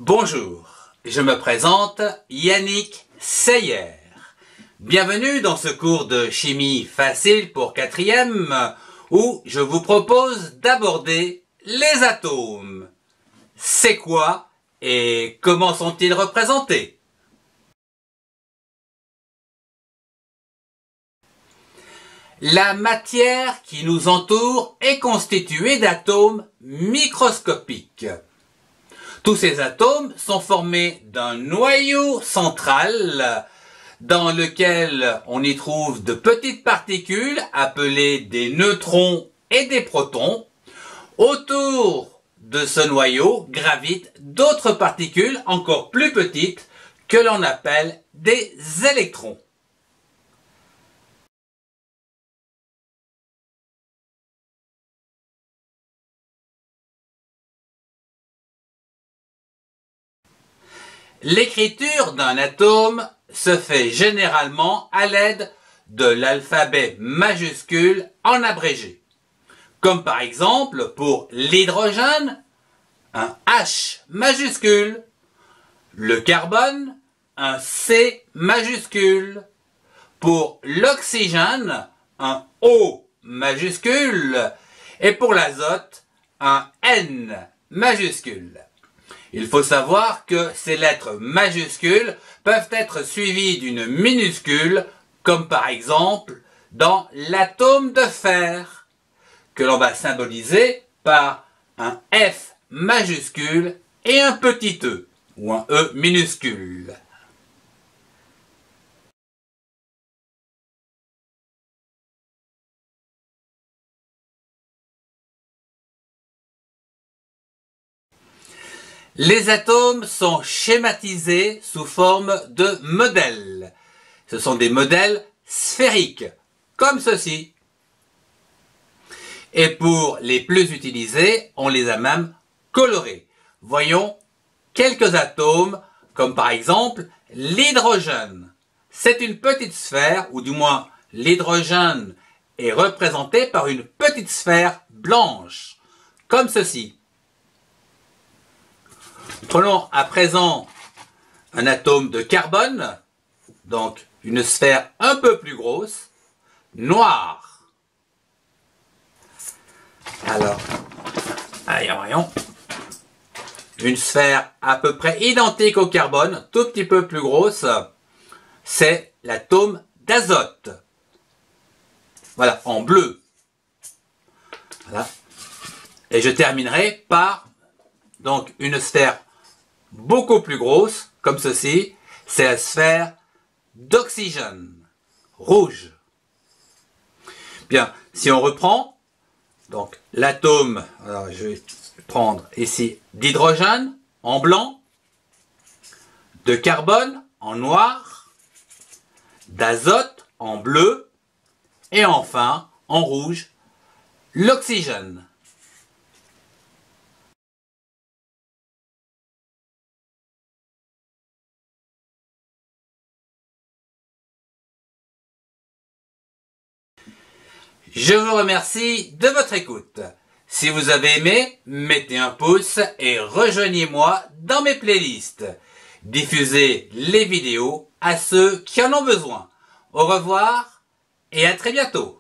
Bonjour, je me présente Yannick Seyer. Bienvenue dans ce cours de chimie facile pour 4e où je vous propose d'aborder les atomes. C'est quoi et comment sont-ils représentés? La matière qui nous entoure est constituée d'atomes microscopiques. Tous ces atomes sont formés d'un noyau central dans lequel on y trouve de petites particules appelées des neutrons et des protons. Autour de ce noyau gravitent d'autres particules encore plus petites que l'on appelle des électrons. L'écriture d'un atome se fait généralement à l'aide de l'alphabet majuscule en abrégé. Comme par exemple pour l'hydrogène, un H majuscule, le carbone, un C majuscule, pour l'oxygène, un O majuscule, et pour l'azote, un N majuscule. Il faut savoir que ces lettres majuscules peuvent être suivies d'une minuscule, comme par exemple dans l'atome de fer, que l'on va symboliser par un F majuscule et un petit e, ou un E minuscule. Les atomes sont schématisés sous forme de modèles. Ce sont des modèles sphériques, comme ceci. Et pour les plus utilisés, on les a même colorés. Voyons quelques atomes, comme par exemple l'hydrogène. C'est une petite sphère, ou du moins l'hydrogène est représenté par une petite sphère blanche, comme ceci. Prenons à présent un atome de carbone, donc une sphère un peu plus grosse, noire. Alors, voyons. Une sphère à peu près identique au carbone, tout petit peu plus grosse, c'est l'atome d'azote. Voilà, en bleu. Voilà. Et je terminerai par donc une sphère beaucoup plus grosse, comme ceci, c'est la sphère d'oxygène, rouge. Bien, si on reprend, donc l'atome, alors je vais prendre ici d'hydrogène en blanc, de carbone en noir, d'azote en bleu, et enfin, en rouge, l'oxygène. Je vous remercie de votre écoute. Si vous avez aimé, mettez un pouce et rejoignez-moi dans mes playlists. Diffusez les vidéos à ceux qui en ont besoin. Au revoir et à très bientôt.